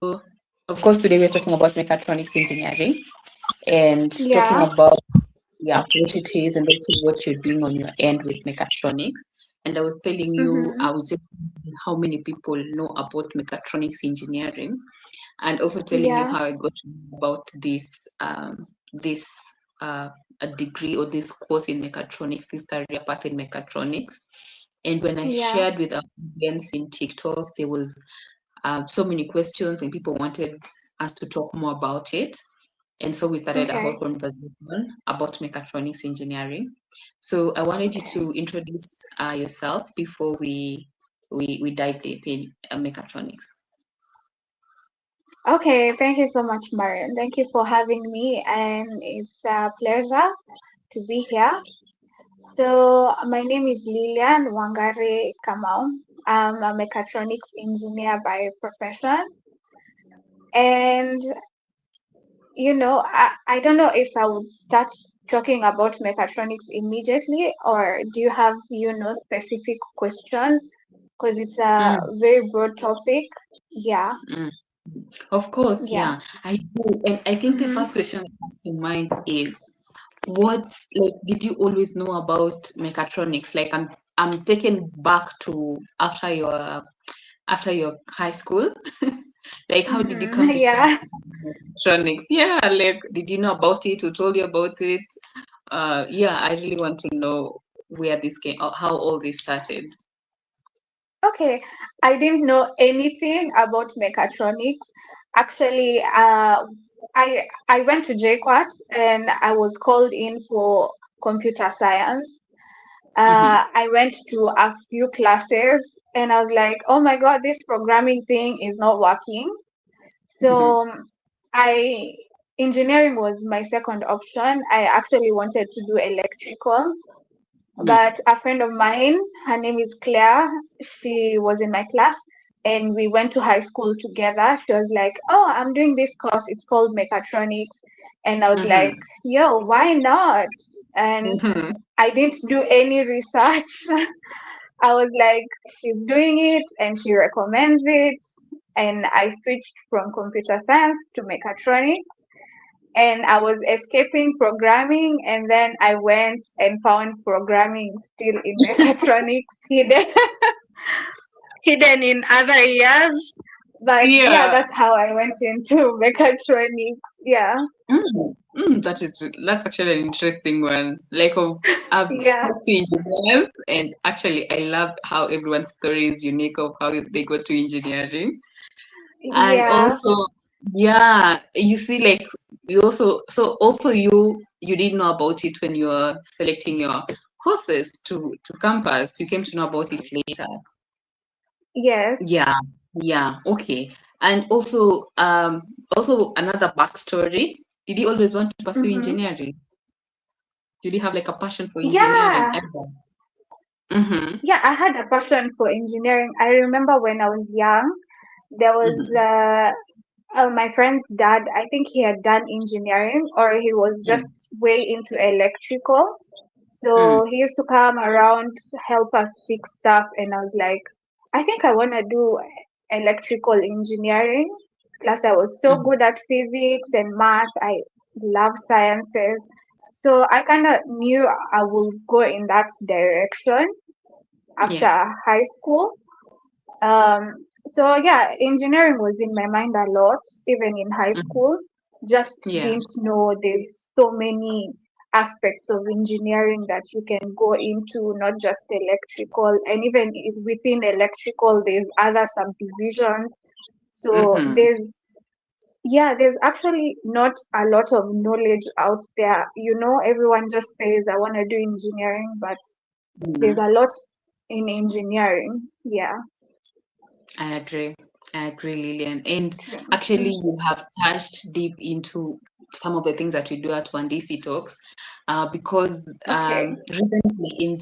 of course, today we're talking about mechatronics engineering and talking Yeah. about what it is and also what you're doing on your end with mechatronics. And I was telling you, Mm-hmm. I was just how many people know about mechatronics engineering, and also telling you Yeah. how I got to know about this uh, a degree or this course in mechatronics, this career path in mechatronics. And when I Yeah. shared with our audience in TikTok, there was so many questions and people wanted us to talk more about it. And so we started a whole Okay. conversation about mechatronics engineering. So I wanted you Okay. to introduce yourself before we dive deep in mechatronics. Okay. Thank you so much, Marian. Thank you for having me, and it's a pleasure to be here. So my name is Lilian Wangare Kamau. I'm a mechatronics engineer by profession, and I don't know if I would start talking about mechatronics immediately, or do you have specific questions? Because it's a Mm, very broad topic. Yeah. mm. Of course, Yeah. yeah, I do. And I think the Mm-hmm. first question that comes to mind is what's like, did you always know about mechatronics? Like I'm taken back to after your high school. Like how did you Mm-hmm. come to Yeah. mechatronics? Yeah, like did you know about it? Who told you about it? Yeah, I really want to know where this came, how all this started. Okay. I didn't know anything about mechatronics. Actually, I went to JQuat and I was called in for computer science. Mm-hmm. I went to a few classes and I was like, oh my God, this programming thing is not working. Mm-hmm. So I engineering was my second option. I actually wanted to do electrical, Mm-hmm. but a friend of mine, her name is Claire, she was in my class and we went to high school together. She was like, oh, I'm doing this course. It's called mechatronics. And I was like, Mm-hmm. yo, why not? And Mm-hmm. I didn't do any research. I was like, she's doing it and she recommends it. And I switched from computer science to mechatronics. And I was escaping programming. And then I went and found programming still in mechatronics, hidden in other years. But yeah, Yeah. that's how I went into mechatronics. Yeah. That's actually an interesting one. Like I've Yeah. talked to engineers, and actually I love how everyone's story is unique of how they got to engineering. And Yeah. also, yeah, you see, like you also you didn't know about it when you were selecting your courses to campus. You came to know about it later. Yes. Yeah, yeah, okay. And also another backstory. Did you always want to pursue Mm-hmm. engineering? Did you have like a passion for engineering Yeah. ever? Mm-hmm. Yeah, I had a passion for engineering. I remember when I was young, there was Mm-hmm. my friend's dad. I think he had done engineering or he was just way into electrical. Mm-hmm. So he used to come around to help us fix stuff. And I was like, I think I want to do electrical engineering. Plus, I was so good at physics and math. I love sciences. So I kind of knew I would go in that direction Yeah, after high school. So yeah, engineering was in my mind a lot, even in high mhm, school. Just yeah, didn't know there's so many aspects of engineering that you can go into, not just electrical, and even within electrical, there's other subdivisions. So mm-hmm. there's actually not a lot of knowledge out there. Everyone just says, I want to do engineering, but there's Mm-hmm. a lot in engineering. Yeah. I agree. I agree, Lilian. And Yeah. actually, Mm. you have touched deep into some of the things that we do at One DC Talks, because Okay. recently in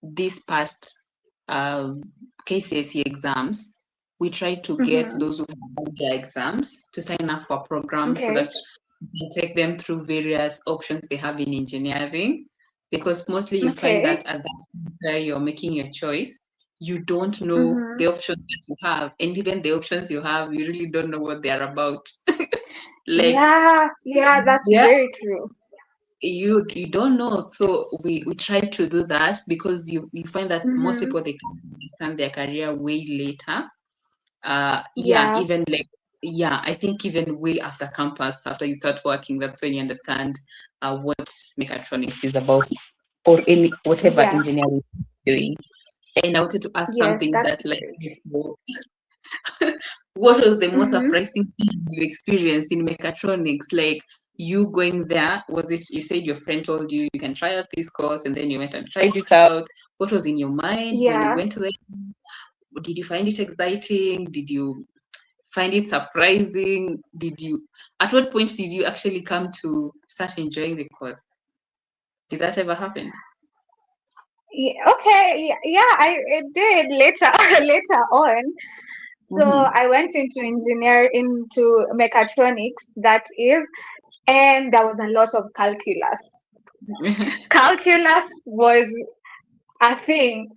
this past um, KCSE exams, we try to get Mm-hmm. those who have done their exams to sign up for a program so Okay. that we can take them through various options they have in engineering. Because mostly you find Okay. that at that point where you're making your choice, you don't know the options that you have, and even the options you have, you really don't know what they're about. Like, Yeah, that's yeah, very true. you don't know. So we try to do that, because you find that most Mm-hmm. people, they can understand their career way later. Yeah, Yeah, even like, yeah, I think even way after campus, after you start working, that's when you understand what mechatronics is about, or any whatever yeah, engineering you're doing. And I wanted to ask yes, something that's that, like, very you spoke. What was the true. most Mm-hmm. surprising thing you experienced in mechatronics? Like, you going there, was it, you said your friend told you you can try out this course, and then you went and tried it out? What was in your mind when you Yeah. went to it? Did you find it exciting? Did you find it surprising? At what point did you actually come to start enjoying the course? Did that ever happen? Yeah, okay, yeah, I it did later later on. So Mm-hmm. I went into mechatronics, that is, and there was a lot of calculus. Calculus was a thing.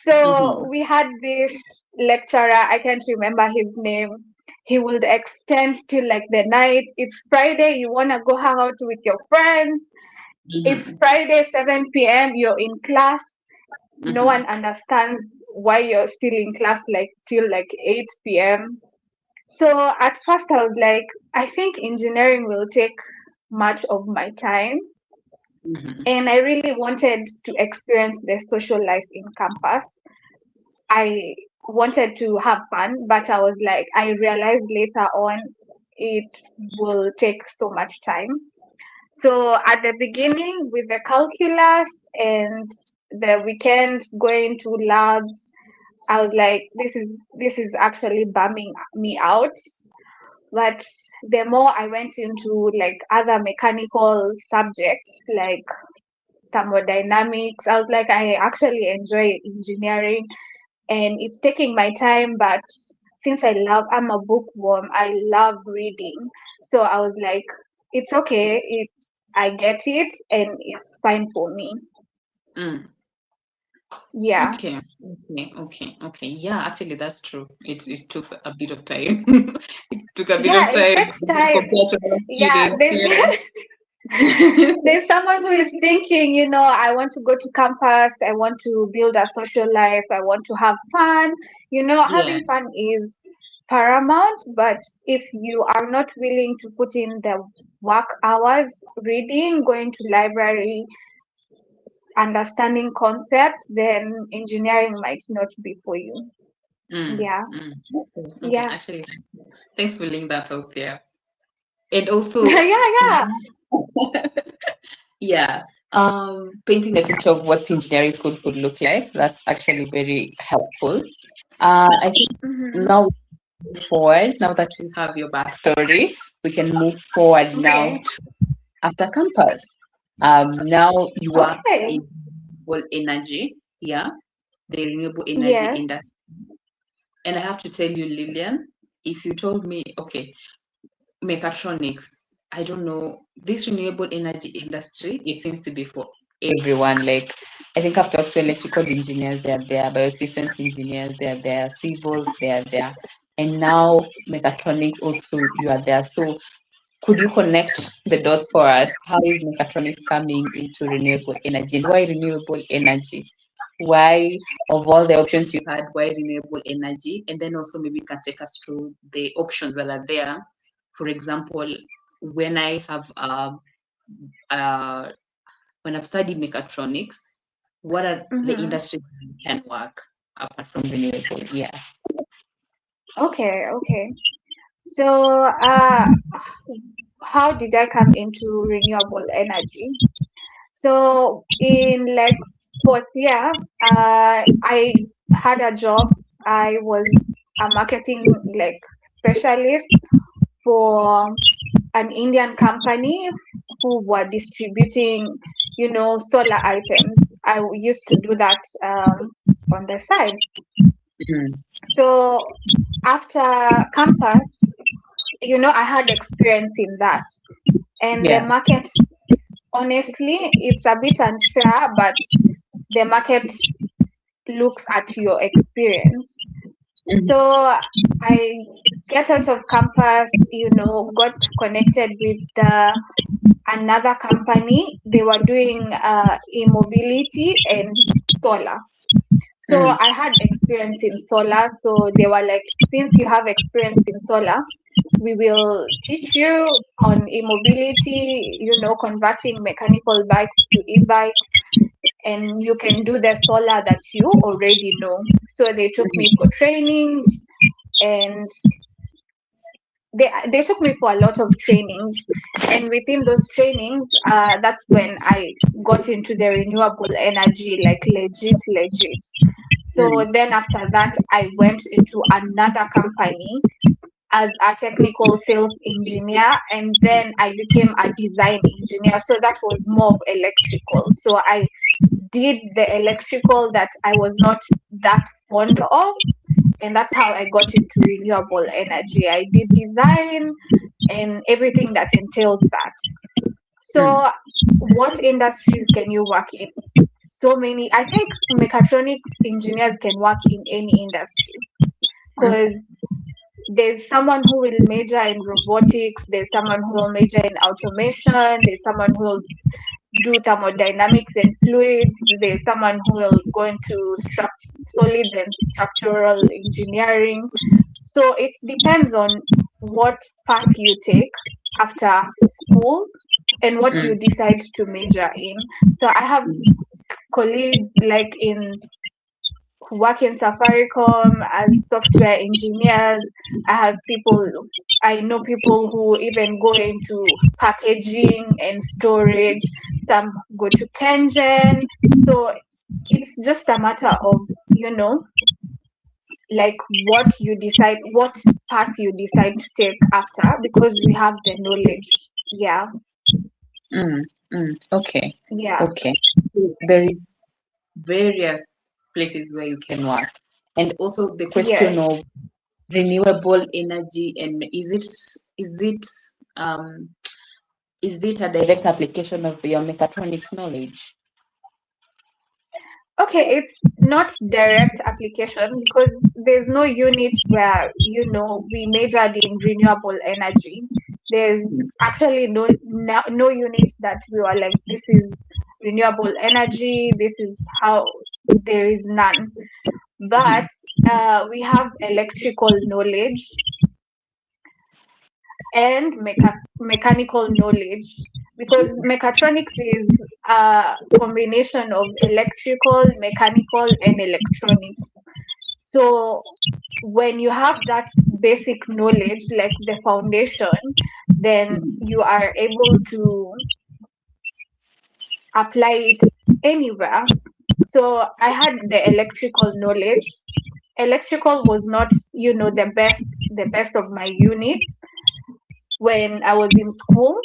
So Mm-hmm. we had this lecturer, I can't remember his name. He would extend till like the night. It's Friday, you wanna go hang out with your friends. It's Mm-hmm. Friday, 7 p.m., you're in class. No Mm-hmm. one understands why you're still in class like till like 8 p.m. So at first I was like, I think engineering will take much of my time. Mm-hmm. And I really wanted to experience the social life in campus. I wanted to have fun, but I was like, I realized later on it will take so much time. So at the beginning with the calculus and the weekend going to labs, I was like, this is actually bumming me out. But the more I went into like other mechanical subjects like thermodynamics, I was like, I actually enjoy engineering and it's taking my time, but since I'm a bookworm, I love reading. So I was like, it's okay, I get it and it's fine for me. Mm. Yeah. Okay, okay. Yeah, actually, that's true. It took a bit of time. It took a bit Yeah, of it time takes time. compared to other Yeah, students. Yeah. there's someone who is thinking, I want to go to campus, I want to build a social life, I want to have fun. Yeah. Having fun is paramount, but if you are not willing to put in the work hours, reading, going to library, understanding concepts, then engineering might not be for you. Mm, Yeah. mm. Okay. Yeah. Actually, thanks for laying that out there. And also, Yeah, yeah. yeah, painting a picture of what engineering school could look like. That's actually very helpful. I think Mm-hmm. now forward, now that you have your backstory, we can move forward now Okay. to after campus. Now you work Okay. in renewable energy, yeah, the renewable energy Yes. industry. And I have to tell you, Lilian, if you told me, okay, mechatronics, I don't know, this renewable energy industry, it seems to be for everyone. Like, I think I've talked to electrical engineers, they're there, biosystems engineers, they're there, civils, they're there. And now mechatronics also, you are there. So could you connect the dots for us? How is mechatronics coming into renewable energy? And why renewable energy? Why, of all the options you had, why renewable energy? And then also maybe you can take us through the options that are there. For example, when I have uh, when I've studied mechatronics, what are the Mm-hmm. industries that can work apart from renewable? Yeah. Okay, okay. So, how did I come into renewable energy? So, in like fourth year, I had a job. I was a marketing like specialist for an Indian company who were distributing, solar items. Used to do that on the side. Mhm. So after campus, I had experience in that. And the Yeah. market, honestly, it's a bit unfair, but the market looks at your experience. So I get out of campus, got connected with another company. They were doing e-mobility and solar. So I had experience in solar. So they were like, since you have experience in solar, we will teach you on e-mobility, converting mechanical bikes to e-bikes, and you can do the solar that you already know. So they took me for trainings, and they took me for a lot of trainings, and within those trainings, that's when I got into the renewable energy, like legit. So then after that, I went into another company as a technical sales engineer, and then I became a design engineer. So that was more of electrical. So I did the electrical that I was not that fond of, and that's how I got into renewable energy. I did design and everything that entails that. So what industries can you work in? So many. I think mechatronics engineers can work in any industry, because there's someone who will major in robotics, there's someone who will major in automation, there's someone who will do thermodynamics and fluids, there's someone who will go into solids and structural engineering. So it depends on what path you take after school and what you decide to major in. So I have colleagues like who work in Safaricom as software engineers. I know people who even go into packaging and storage. Some go to Kengen. So it's just a matter of, like what path you decide to take after, because we have the knowledge. Yeah. Okay. Yeah. Okay. There is various places where you can work, and also the question of renewable energy, and is it a direct application of your mechatronics knowledge? Okay, it's not direct application because there's no unit where we majored in renewable energy. There's actually no unit that we were like, this is renewable energy, this is how. There is none. But we have electrical knowledge and mechanical knowledge, because mechatronics is a combination of electrical, mechanical, and electronics. So when you have that basic knowledge, like the foundation, then you are able to apply it anywhere. So I had the electrical knowledge. Electrical was not, the best of my unit when I was in school,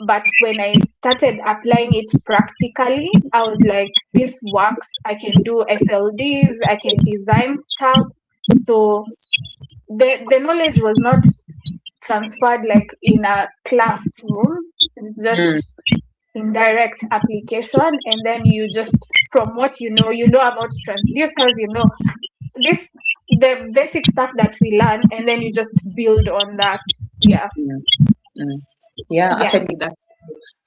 but when I started applying it practically, I was like, this works. I can do SLDs, I can design stuff. So the knowledge was not transferred like in a classroom. It's just indirect application, and then you just, from what you know about transducers, the basic stuff that we learn, and then you just build on that. Yeah. Actually that's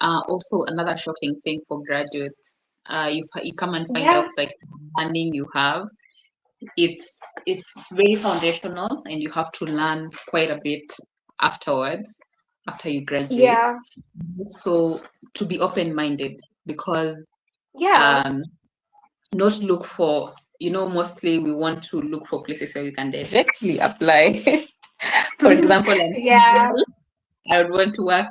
also another shocking thing for graduates. You come and find out like the learning you have, it's very foundational, and you have to learn quite a bit afterwards, after you graduate. So to be open-minded, because not look for, mostly we want to look for places where we can directly apply. For example, I would want to work,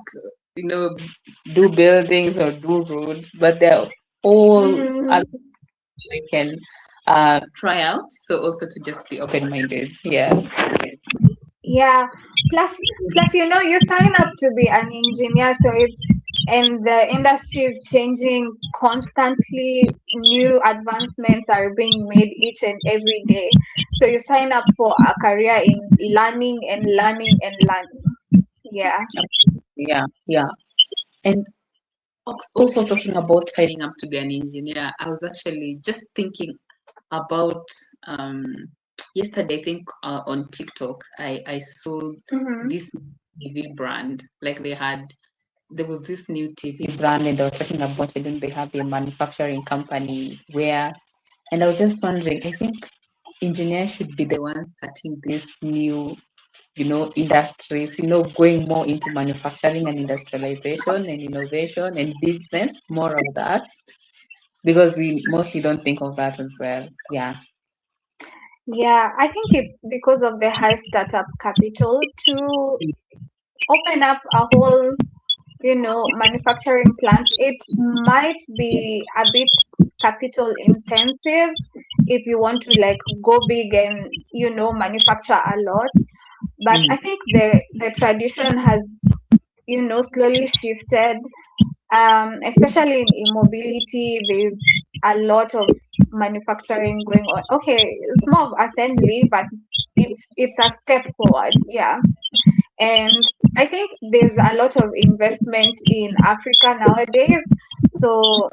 do buildings or do roads, but they're all other we can try out. So also to just be open-minded. Plus you sign up to be an engineer, so and the industry is changing constantly. New advancements are being made each and every day, so you sign up for a career in learning and learning and learning. And also talking about signing up to be an engineer, I was actually just thinking, about yesterday, I think on TikTok, I saw this TV brand. Like there was this new TV brand, and they were talking about, I don't know, they have a manufacturing company where, and I was just wondering, I think engineers should be the ones starting this new, industries, going more into manufacturing and industrialization and innovation and business, more of that, because we mostly don't think of that as well. Yeah. Yeah, I think it's because of the high startup capital to open up a whole, manufacturing plant. It might be a bit capital intensive if you want to like go big and, manufacture a lot. But I think the tradition has, slowly shifted. Especially in mobility, there's a lot of manufacturing going on. Okay, it's more of assembly, but it's a step forward. Yeah. And I think there's a lot of investment in Africa nowadays. So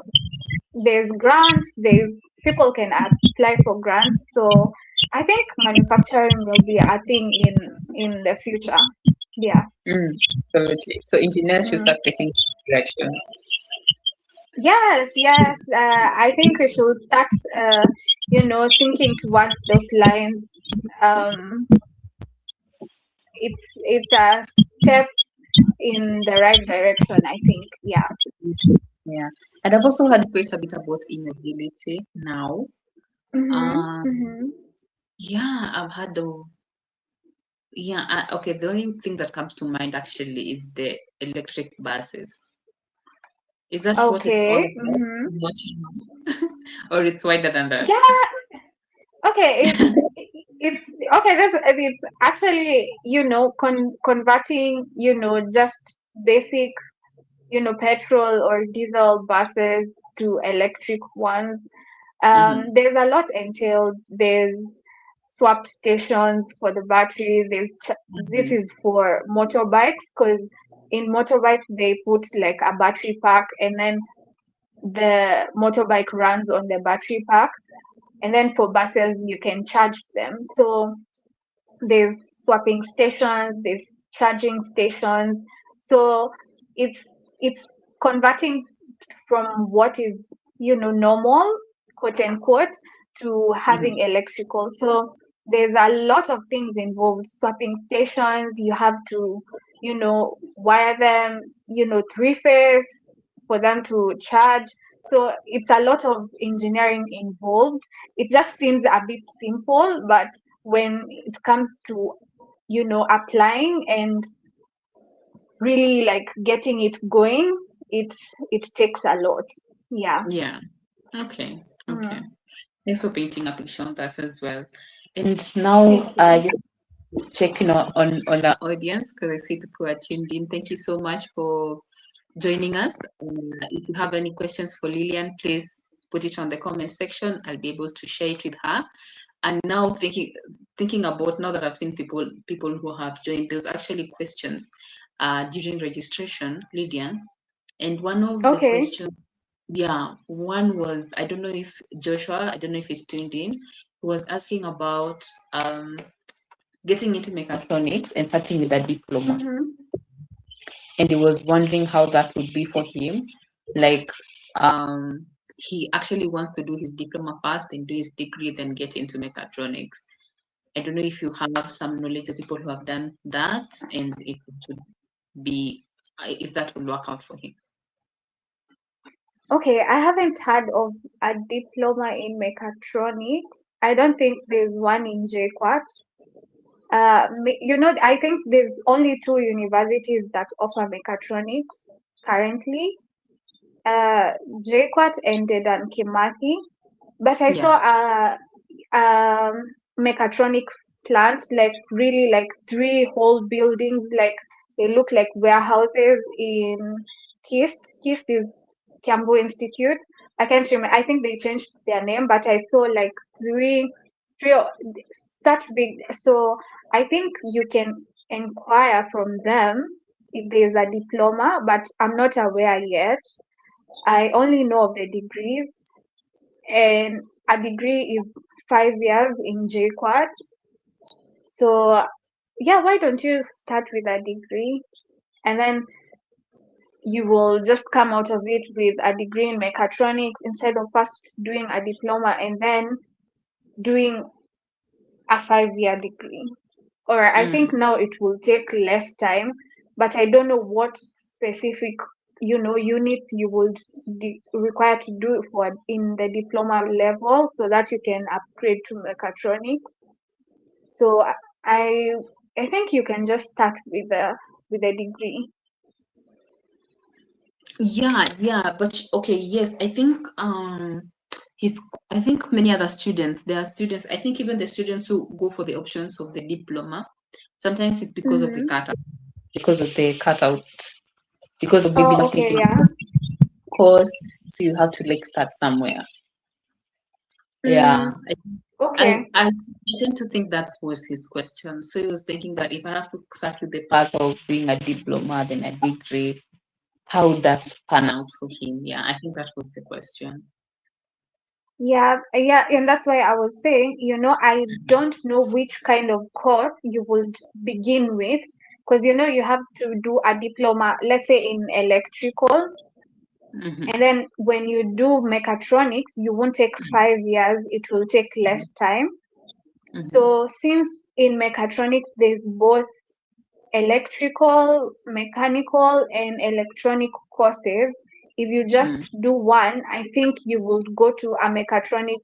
there's grants, there's people can apply for grants. So I think manufacturing will be a thing in the future. Yeah. Totally. So engineers should start taking direction. Yes, yes. I think we should start, thinking towards those lines. Um, it's a step in the right direction, I think. Yeah. Yeah. And I've also heard quite a bit about e-mobility now. Yeah, I've heard of, yeah, okay, the only thing that comes to mind actually is the electric buses. Is that what it's all Okay. about? What you know? Or it's wider than that? Yeah. Okay. It's okay. It's actually, converting, just basic, petrol or diesel buses to electric ones. There's a lot entailed. There's swap stations for the battery. This is for motorbikes, because in motorbikes they put like a battery pack, and then the motorbike runs on the battery pack, and then for buses you can charge them. So there's swapping stations, there's charging stations. So it's converting from what is, normal, quote unquote, to having electrical. So there's a lot of things involved. Swapping stations, you have to, wire them, three-phase for them to charge. So it's a lot of engineering involved. It just seems a bit simple, but when it comes to, applying and really like getting it going, it takes a lot. Yeah. Yeah. Okay. Okay. Thanks for painting a picture on that as well. And now, just checking on our audience, because I see people are tuned in. Thank you so much for joining us. If you have any questions for Lilian, please put it on the comment section. I'll be able to share it with her. And now thinking about, now that I've seen people who have joined, there's actually questions during registration, Lilian. And one of the questions, one was, I don't know if Joshua, I don't know if he's tuned in, he was asking about getting into mechatronics and starting with a diploma. And he was wondering how that would be for him. Like, he actually wants to do his diploma first and do his degree, then get into mechatronics. I don't know if you have some knowledge of people who have done that, and if that would work out for him. Okay, I haven't heard of a diploma in mechatronics. I don't think there's one in JKUAT. I think there's only 2 universities that offer mechatronics currently. JKUAT and Dedan Kimathi. But I saw a mechatronics plant, like really like 3 whole buildings, like they look like warehouses in KIST. KIST is Kiambu Institute. I can't remember. I think they changed their name, but I saw like three such big. So I think you can inquire from them if there's a diploma, but I'm not aware yet. I only know of the degrees, and a degree is 5 years in JQuat. So yeah, why don't you start with a degree, and then you will just come out of it with a degree in mechatronics instead of first doing a diploma and then doing a 5-year degree. Or I think now it will take less time, but I don't know what specific units you would require to do for in the diploma level so that you can upgrade to mechatronics. So I I think you can just start with a degree. Yeah, but okay, yes, I think I think many other students, there are students, I think even the students who go for the options of the diploma, sometimes it's because of the cutout, because of the cutout, because of maybe Oh, not okay, meeting yeah. course, so you have to like start somewhere. Yeah. Okay. I tend to think that was his question. So he was thinking that if I have to start with the path of being a diploma, then a degree, how would that pan out for him? Yeah, I think that was the question. Yeah, and that's why I was saying, I don't know which kind of course you would begin with, because you have to do a diploma, let's say in electrical, and then when you do mechatronics, you won't take 5 years, it will take less time. So since in mechatronics there's both electrical, mechanical, and electronic courses, if you just do one, I think you would go to a mechatronics,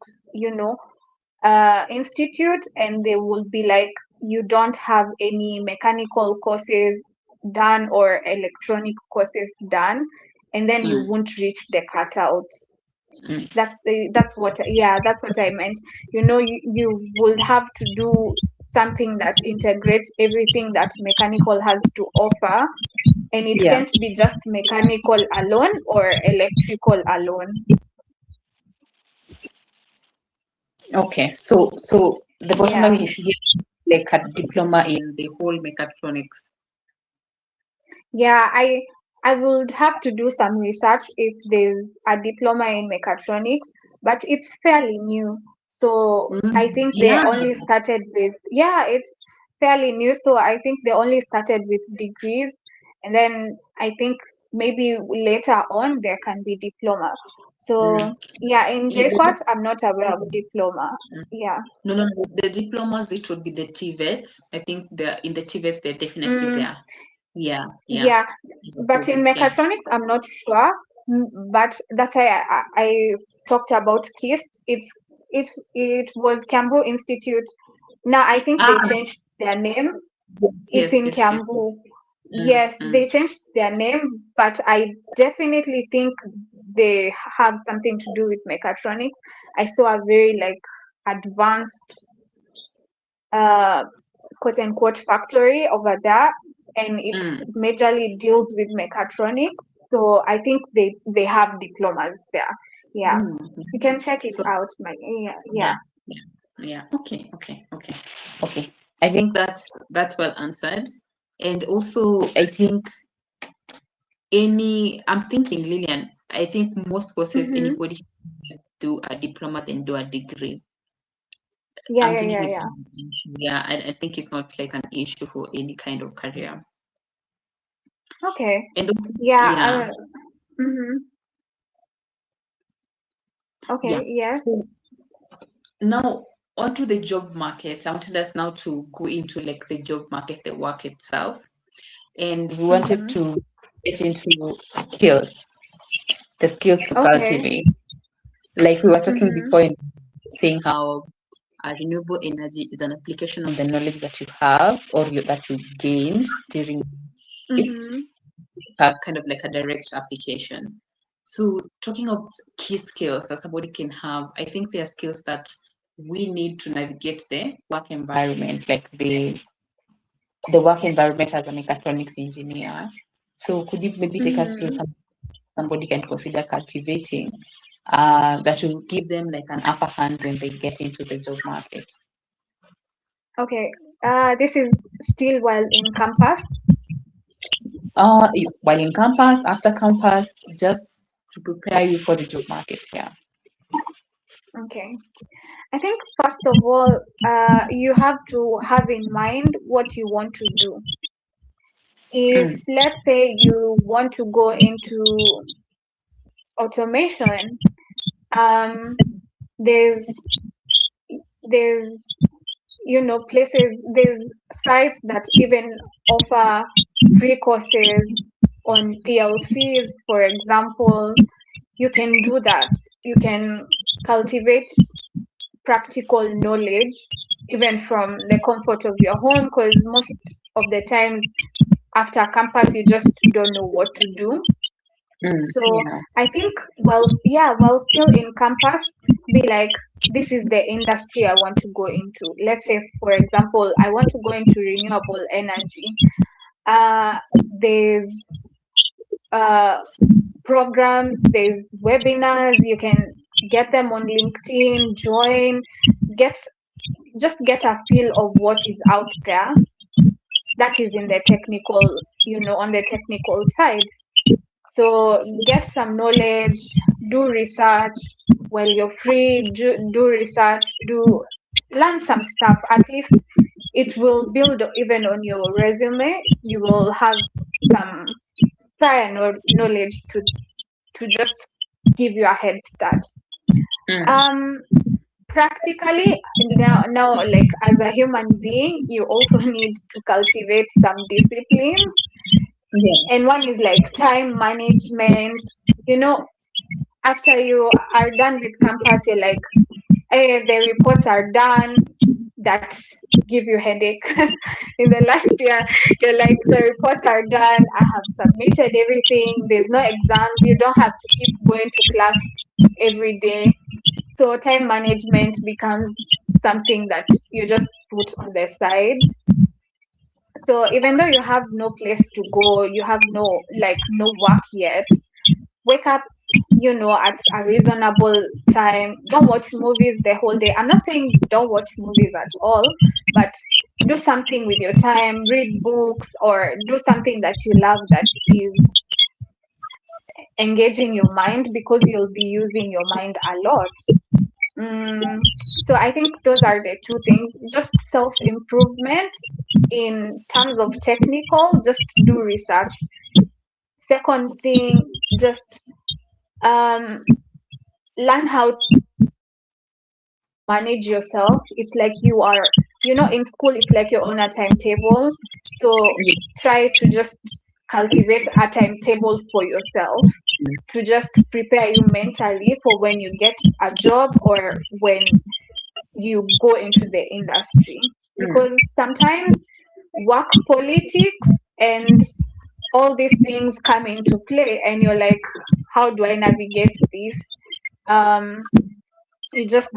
institute, and they will be like, you don't have any mechanical courses done or electronic courses done, and then you won't reach the cutout. That's what I meant. You would have to do something that integrates everything that mechanical has to offer, and it Yeah. can't be just mechanical alone or electrical alone. Okay. So the bottom line Yeah. is you get like a diploma in the whole mechatronics. Yeah, I would have to do some research if there's a diploma in mechatronics, but it's fairly new. So I think they Yeah. only started with, it's fairly new. So I think they only started with degrees, and then I think maybe later on there can be diploma. So yeah, in JQuat, I'm not aware of diploma. Yeah. No. The diplomas, it would be the TVETs. I think they're in the TVETs, they're definitely Mm, there. Yeah. yeah, The but in TVETs, yeah. mechatronics, I'm not sure. But that's why I talked about KIST. It was Kamau Institute. Now I think they Ah, changed their name. It's yes. in Kamau. Mm, Yes, mm, they changed their name, but I definitely think they have something to do with mechatronics. I saw a very like advanced quote unquote factory over there, and it majorly deals with mechatronics. So I think they have diplomas there. Yeah, you can check it So, out. yeah. Yeah. Okay. I think that's well answered. And also, I think I'm thinking, Lilian, I think most courses Mm-hmm. anybody can do a diploma then do a degree. Yeah, I'm yeah, thinking yeah, it's yeah. not an issue. Yeah, I think it's not like an issue for any kind of career. Okay. And also, Yeah. Mm-hmm. yeah. Okay. Yes. So now onto the job market. I wanted us now to go into like the job market, the work itself. And we wanted to get into skills, the skills to Okay. cultivate. Like we were talking Mm-hmm. before, saying how renewable energy is an application of the knowledge that you have or that you gained during it, Mm-hmm. kind of like a direct application. So talking of key skills that somebody can have, I think there are skills that we need to navigate the work environment, like the work environment as a mechatronics engineer. So could you maybe take us through Mm-hmm. somebody can consider cultivating that will give them like an upper hand when they get into the job market? Okay. This is still while in campus. While in campus, after campus, just to prepare you for the job market. Yeah. Okay. I think first of all, you have to have in mind what you want to do. If let's say you want to go into automation, um, there's there's places, there's sites that even offer free courses on PLCs, for example. You can do that. You can cultivate practical knowledge even from the comfort of your home, because most of the times after campus you just don't know what to do. So I think while still in campus, be like, this is the industry I want to go into. Let's say, for example, I want to go into renewable energy. There's programs, there's webinars, you can get them on LinkedIn, join, get a feel of what is out there that is in the technical, on the technical side. So get some knowledge, do research while you're free, do research, learn some stuff. At least it will build even on your resume. You will have some prior knowledge to just give you a head start. Practically now, like as a human being, you also need to cultivate some disciplines. And one is like time management. After you are done with campus, you're like, hey, the reports are done, that give you headache. In the last year, you're like, the reports are done, I have submitted everything, there's no exams, you don't have to keep going to class every day. So time management becomes something that you just put on the side. So even though you have no place to go, you have no work yet, wake up, at a reasonable time. Don't watch movies the whole day. I'm not saying don't watch movies at all, but do something with your time, read books, or do something that you love that is engaging your mind, because you'll be using your mind a lot. So I think those are the two things. Just self-improvement in terms of technical, just do research. Second thing, just learn how to manage yourself. It's like you are, in school, it's like you're on a timetable. So try to just cultivate a timetable for yourself to just prepare you mentally for when you get a job or when you go into the industry. Because sometimes work politics and all these things come into play, and you're like, how do I navigate this? You just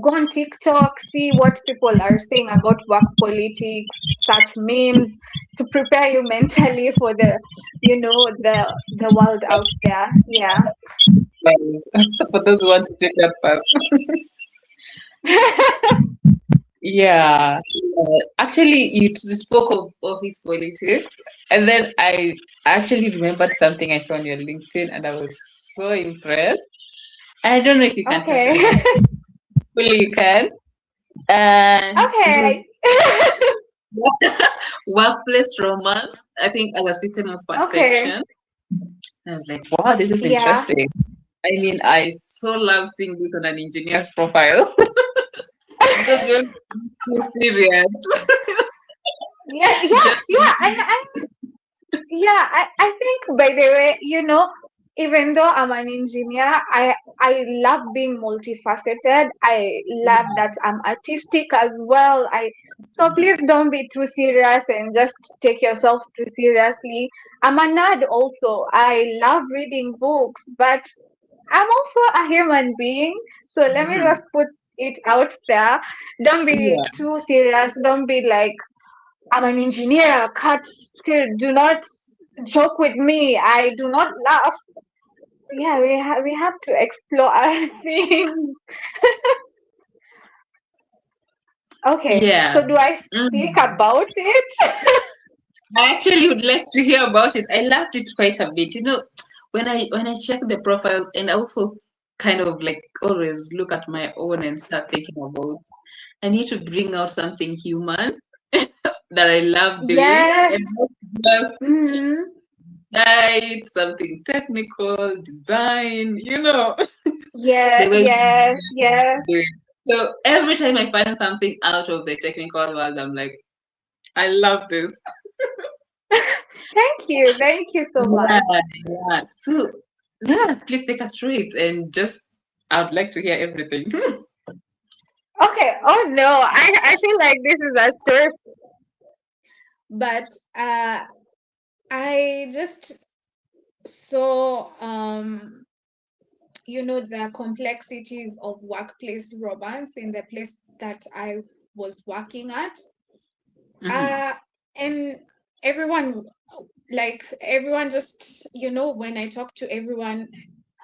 go on TikTok, see what people are saying about work politics, search memes to prepare you mentally for the world out there. Yeah. For those who want to take that path. Yeah. Actually, you spoke of office politics, and then I actually remembered something I saw on your LinkedIn, and I was so impressed. I don't know if you can touch on it. Hopefully you can. Okay. Workplace romance, I think, as a system of perception. I was like, wow, this is interesting. I mean, I so love seeing this on an engineer's profile. Because you're too serious. I think, by the way, even though I'm an engineer, I love being multifaceted. I love that I'm artistic as well. So please don't be too serious and just take yourself too seriously. I'm a nerd also. I love reading books, but I'm also a human being. So let me just put it out there. Don't be too serious. Don't be like, I'm an engineer. Do not joke with me. I do not laugh. Yeah, we have to explore other things. Okay. Yeah. So do I speak about it? I actually would like to hear about it. I loved it quite a bit. When I check the profiles, and also kind of like always look at my own and start thinking about I need to bring out something human that I love doing Yes. and not just Mm-hmm. write something technical, design, Yeah, the way yes, we yes. do it. So every time I find something out of the technical world, I'm like, I love this. Thank you so Yeah, much. yeah. So yeah, please take us through it and just I'd like to hear everything. Okay. Oh no, I feel like this is a story, but I just saw the complexities of workplace romance in the place that I was working at. Mhm, Uh, and everyone, everyone just, when I talk to everyone,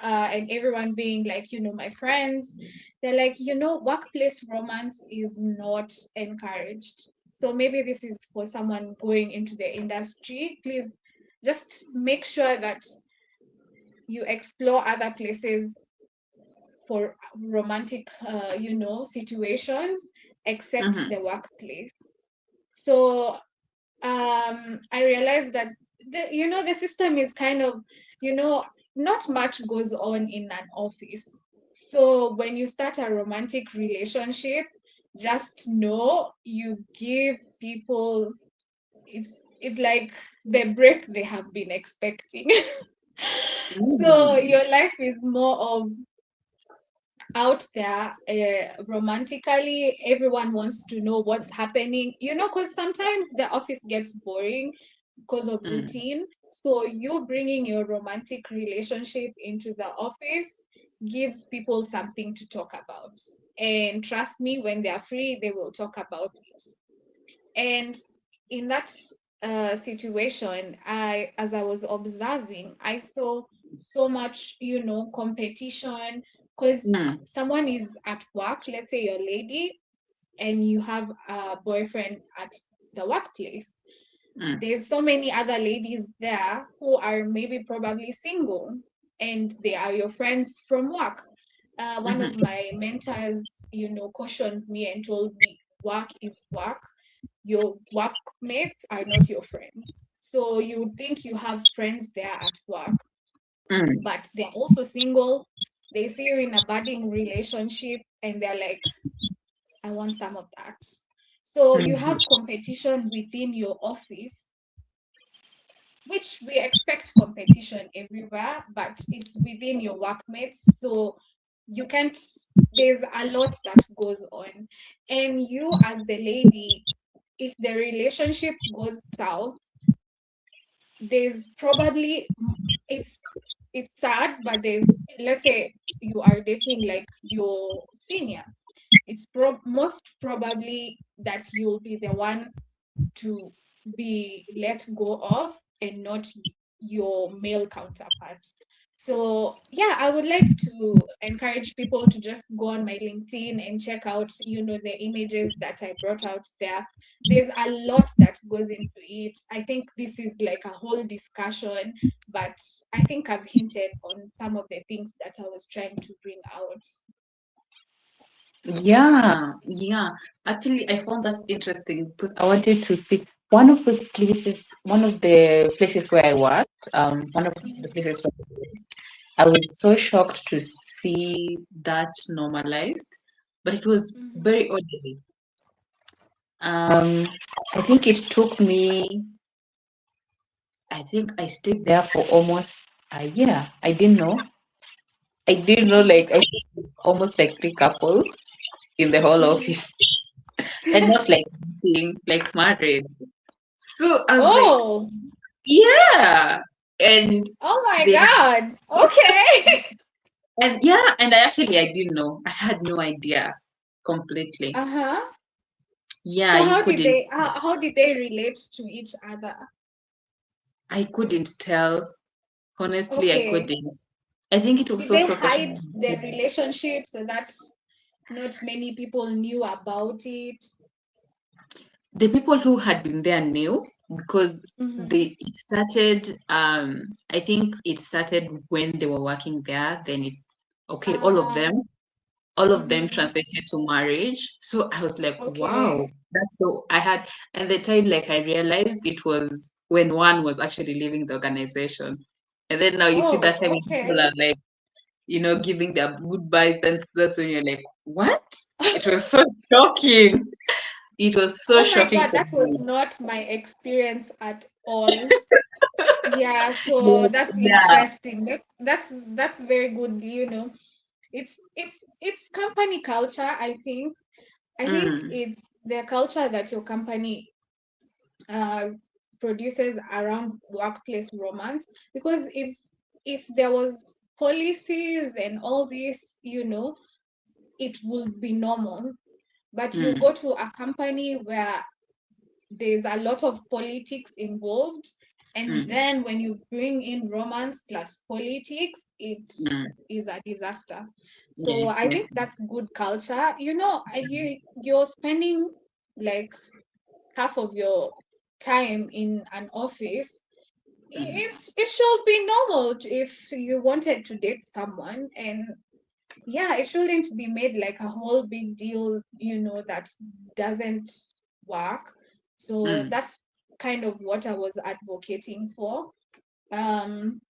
and everyone being like, my friends, they're like, workplace romance is not encouraged. So maybe this is for someone going into the industry. Please just make sure that you explore other places for romantic, situations, except mhm, the workplace. So I realized that the system is kind of, not much goes on in an office. So when you start a romantic relationship, just know you give people, it's like the break they have been expecting. So mm, your life is more of out there, romantically. Everyone wants to know what's happening, because sometimes the office gets boring because of mm, routine. So you bringing your romantic relationship into the office gives people something to talk about, and trust me, when they are free they will talk about it. And in that situation, as I was observing, I saw so much, competition, because mm, someone is at work, let's say you're a lady, and you have a boyfriend at the workplace. mm, There's so many other ladies there who are maybe probably single, and they are your friends from work. One of mhm, my mentors, cautioned me and told me work is work. Your workmates are not your friends. So you would think you have friends there at work, mm, but they're also single. They see you in a budding relationship and they're like, I want some of that. So you mhm, have competition within your office, which we expect competition everywhere, but it's within your workmates. So you can't, there's a lot that goes on. And you, as the lady, if the relationship goes south, there's probably, it's it's sad, but there's, let's say you are dating like your senior, it's most probably that you'll be the one to be let go of, and not your male counterparts. So yeah, I would like to encourage people to just go on my LinkedIn and check out, the images that I brought out there. There's a lot that goes into it. I think this is like a whole discussion, but I think I've hinted on some of the things that I was trying to bring out. yeah, yeah. Actually, I found that interesting because I wanted to see one of the places where I worked, one of the places where I was so shocked to see that normalized, but it was Mhm. very orderly. Um, I think it took me, I think I stayed there for almost a year. I didn't know like I almost like three couples in the whole Mhm. office and not like being like married. So I was like, Oh, yeah. And oh my they God. Okay. and yeah, and I didn't know. I had no idea completely. Uh-huh. Yeah, So you couldn't how did they relate to each other? I couldn't tell. Honestly, I Okay. couldn't. I think it was Did so they hide professional. their relationship so that not many people knew about it? The people who had been there knew because Mm-hmm. they it started I think it started when they were working there, then Okay, all of them translated to marriage. So I was like, wow, Okay. that's so I had and the time like I realized it was when one was actually leaving the organization. And then now you see that time Oh, when people okay. are like, giving their goodbyes, then that's when you're like, what? It was so shocking. It was so Oh my shocking God, for that was me. not my experience at all. Yeah, so But that's yeah. interesting. That's very good, It's company culture, I think. I think Mm, it's the culture that your company uh produces around workplace romance. Because if there was policies and all this, it would be normal. But you mm, go to a company where there's a lot of politics involved, and mm, then when you bring in romance plus politics, it mm. is a disaster. So Yes, I yes. think that's good culture. You're spending like half of your time in an office. Mm, It should be normal if you wanted to date someone, and yeah, it shouldn't be made like a whole big deal, that doesn't work. So mm. that's kind of what I was advocating for. Um,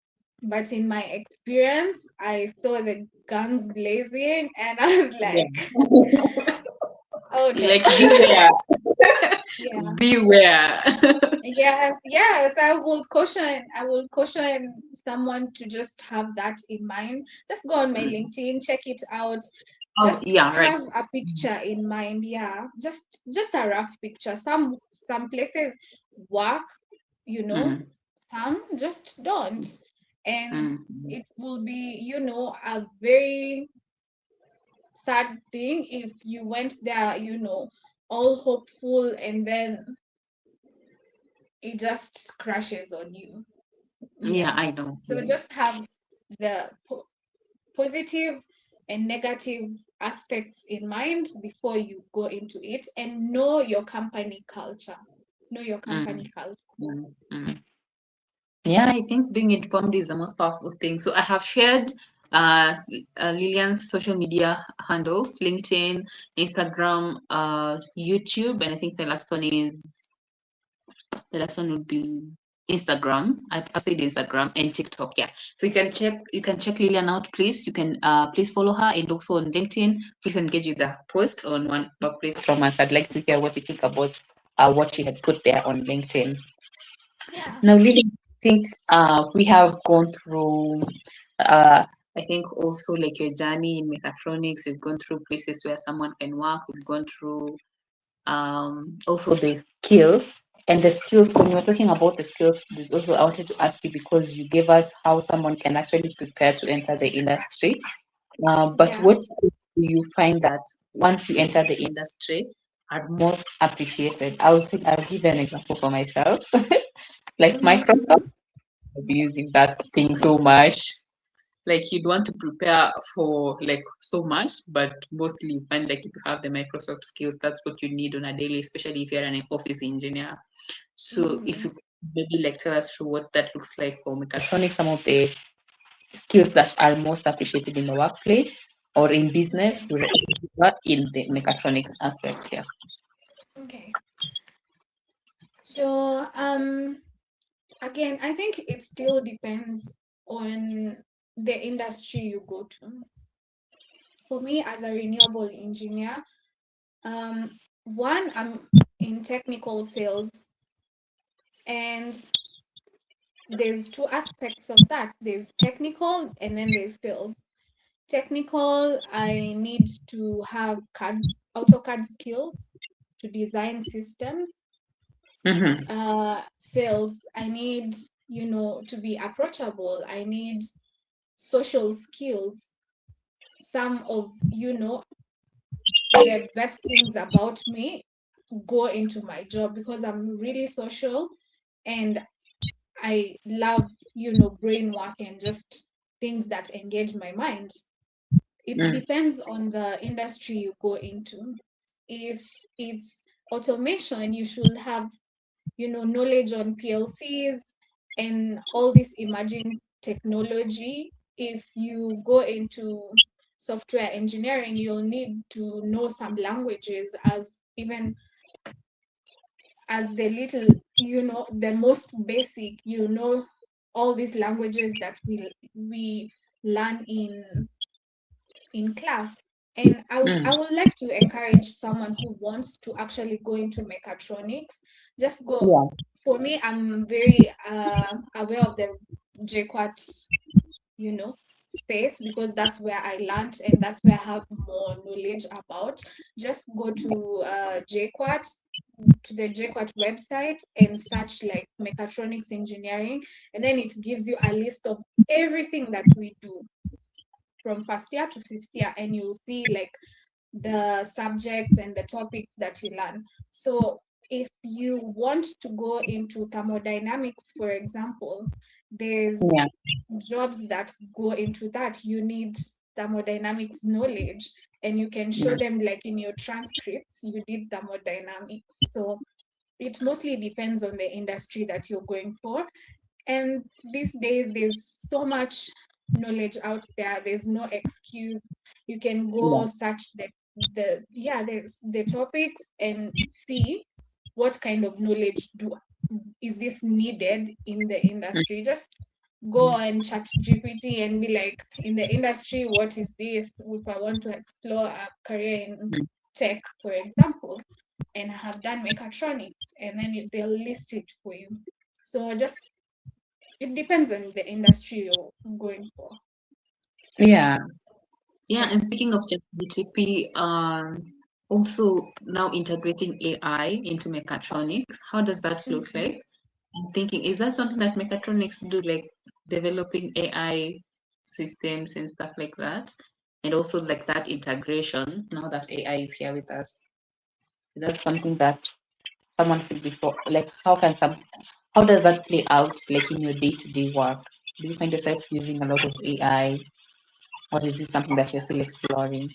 but in my experience, I saw the guns blazing, and I was like, Yeah. oh no. Like beware, Yeah. beware. Yes, yes, I will caution someone to just have that in mind. Just go on my Mm. LinkedIn, check it out. Oh, Just yeah, right. have a picture in mind. Yeah. Just a rough picture. Some places work, you know, Mm, some just don't. And mm, it will be, a very sad thing if you went there, all hopeful, and then it just crashes on you. yeah, Yeah. I know. So Yeah. just have the positive and negative aspects in mind before you go into it, and know your company culture. Know your Mm, company culture. mm. Yeah, I think being informed is the most powerful thing. So I have shared uh, Lilian's social media handles, LinkedIn, Instagram, YouTube, and I think the last one would be Instagram. I said Instagram and TikTok. Yeah. So you can check Lilian out, please. You can please follow her and also on LinkedIn. Please engage with the post on one workplace from us. I'd like to hear what you think about what she had put there on LinkedIn. Yeah. Now, Lily, I think we have gone through, I think also like your journey in mechatronics, we've gone through places where someone can work, we've gone through also the skills. And the skills, when you were talking about the skills, there's also, I wanted to ask you because you gave us how someone can actually prepare to enter the industry. But Yeah. what skills do you find that once you enter the industry are most appreciated? I'll give an example for myself. Like Microsoft, Mm-hmm. I'll be using that thing so much. Like you'd want to prepare for like so much, but mostly you find like if you have the Microsoft skills, that's what you need on a daily, especially if you're an office engineer. So if Mm-hmm. you maybe like tell us through what that looks like for mechatronics, some of the skills that are most appreciated in the workplace or in business, Okay. not in the mechatronics aspect here. Okay. So again, I think it still depends on the industry you go to. For me, as a renewable engineer, one, I'm in technical sales, and there's two aspects of that. There's technical and then there's sales. Technical, I need to have AutoCAD skills to design systems. Mm-hmm. Sales, I need, to be approachable. I need social skills. Some of, the best things about me go into my job because I'm really social, and I love, brain work and just things that engage my mind. It Mm, depends on the industry you go into. If it's automation, you should have, knowledge on PLCs and all this emerging technology. if you go into software engineering, you'll need to know some languages as even as the little, the most basic, all these languages that we learn in class. And I would like to encourage someone who wants to actually go into mechatronics, just go. Yeah. For me, I'm very aware of the JQuat, space, because that's where I learned and that's where I have more knowledge about. Just go to JQuat, to the JQuat website, and search like mechatronics engineering, and then it gives you a list of everything that we do from first year to fifth year, and you'll see like the subjects and the topics that you learn. So if you want to go into thermodynamics, for example, there's Yeah. jobs that go into that. You need thermodynamics knowledge, and you can show them like in your transcripts you did thermodynamics. So it mostly depends on the industry that you're going for. And these days there's so much knowledge out there, there's no excuse. You can Yeah. go search there's the topics and see what kind of knowledge is this needed in the industry. Just go and chat GPT and be like, in the industry, what is this? If I want to explore a career in tech, for example, and have done mechatronics, and then they'll list it for you. So just, it depends on the industry you're going for. Yeah. Yeah. Yeah. And speaking of ChatGPT, also now integrating AI into mechatronics, how does that look Mhm. like? I'm thinking, is that something that mechatronics do, like developing AI systems and stuff like that? And also like that integration now that AI is here with us. Is that something that someone should be for? Like, how does that play out like in your day-to-day work? Do you find yourself using a lot of AI, or is this something that you're still exploring?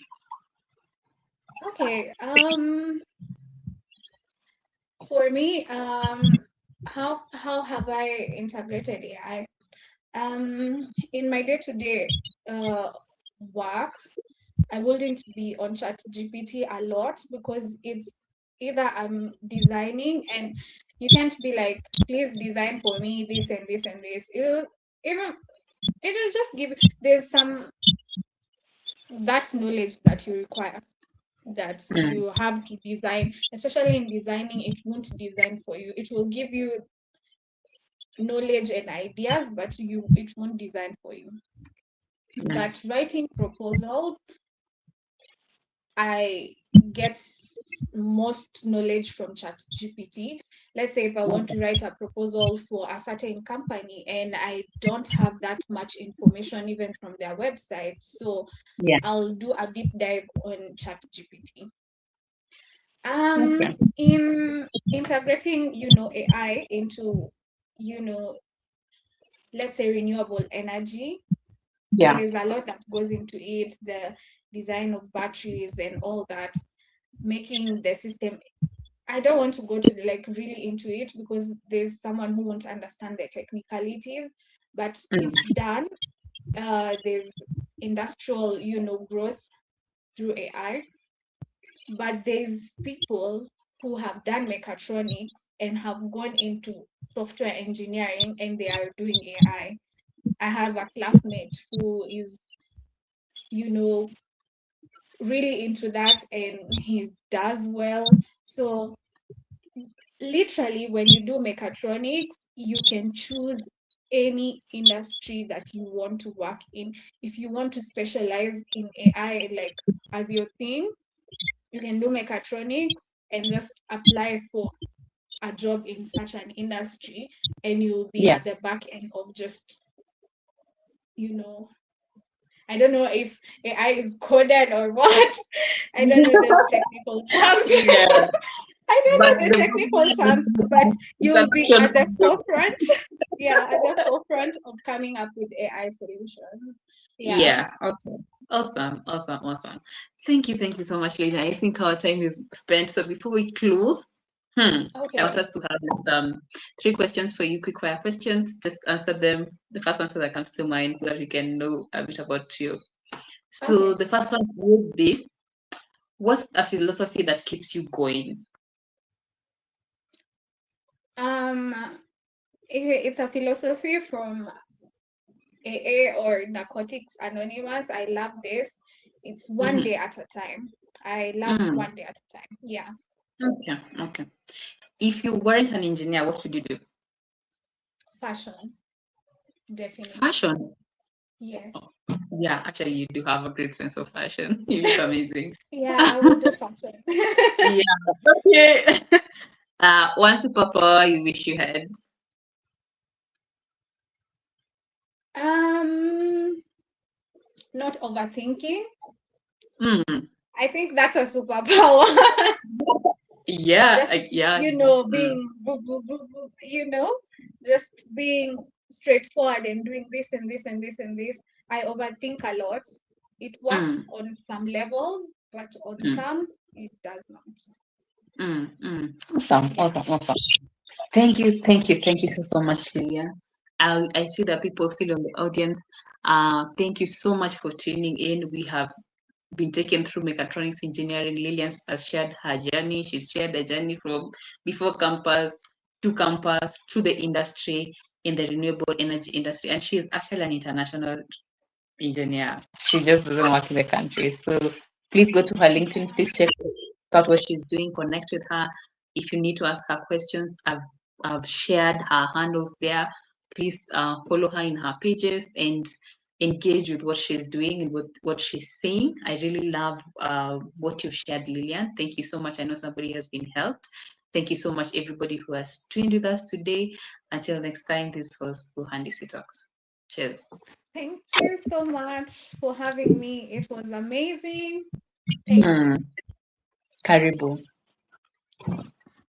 Okay. For me, how have I integrated AI? In my day-to-day work, I wouldn't be on Chat GPT a lot, because it's either I'm designing and you can't be like, please design for me this and this and this. Even it'll just give, there's some, that knowledge that you require, that Mm, you have to design. Especially in designing, it won't design for you. It will give you knowledge and ideas, but it won't design for you. mm, But writing proposals, I get most knowledge from ChatGPT. Let's say if I want okay. to write a proposal for a certain company and I don't have that much information even from their website, so Yeah. I'll do a deep dive on ChatGPT. Okay. In integrating, AI into, you know, let's say renewable energy, Yeah. there's a lot that goes into it, the design of batteries and all that, making the system. I don't want to go to like really into it, because there's someone who won't understand the technicalities, but Mm, it's done. There's industrial, growth through AI, but there's people who have done mechatronics and have gone into software engineering and they are doing AI. I have a classmate who is, you know, really into that and he does well. So literally, when you do mechatronics, you can choose any industry that you want to work in. If you want to specialize in AI like as your thing, you can do mechatronics and just apply for a job in such an industry, and you'll be yeah. at the back end of just, you know, I don't know if AI is coded or what. I don't know those technical terms. Yeah. I But don't know the technical terms, but you'll be introduction at the from the forefront. Yeah, at the forefront of coming up with AI solutions. Yeah. yeah. Okay. Awesome. Awesome. Awesome. Thank you. Thank you so much, Lilian. I think our time is spent. So before we close, I Okay. want us to have some 3 questions for you, quick fire questions. Just answer them. The first answer that comes to mind so that we can know a bit about you. So Okay. the first one would be, what's a philosophy that keeps you going? It's a philosophy from AA or Narcotics Anonymous. I love this. It's one Mhm. day at a time. I love one day at a time. Yeah. Okay, okay. If you weren't an engineer, what would you do? Fashion. Definitely. Fashion. Yes. Yeah, actually, you do have a great sense of fashion. You look amazing. Yeah, I will do fashion. Yeah. Okay. One superpower you wish you had. Not overthinking. Mm. I think that's a superpower. Yeah, Just, yeah. being, just being straightforward and doing this and this and this and this. I overthink a lot. It works Mm, on some levels, but on mm, some, it does not. Awesome, Yeah. awesome. Thank you so much, Lilian. I see that people still on the audience. Thank you so much for tuning in. We have been taken through mechatronics engineering. Lilian has shared her journey. She's shared a journey from before campus to the industry in the renewable energy industry, and she's actually an international engineer. She just doesn't work in the country. So please go to her LinkedIn. Please check out what she's doing. Connect with her. If you need to ask her questions, I've shared her handles there. Please follow her in her pages and engage with what she's doing and what she's saying. I really love what you've shared, Lilian. Thank you so much. I know somebody has been helped. Thank you so much, everybody who has tuned with us today. Until next time, this was Buhandi Talks. Cheers. Thank you so much for having me. It was amazing. Thank you. Karibu.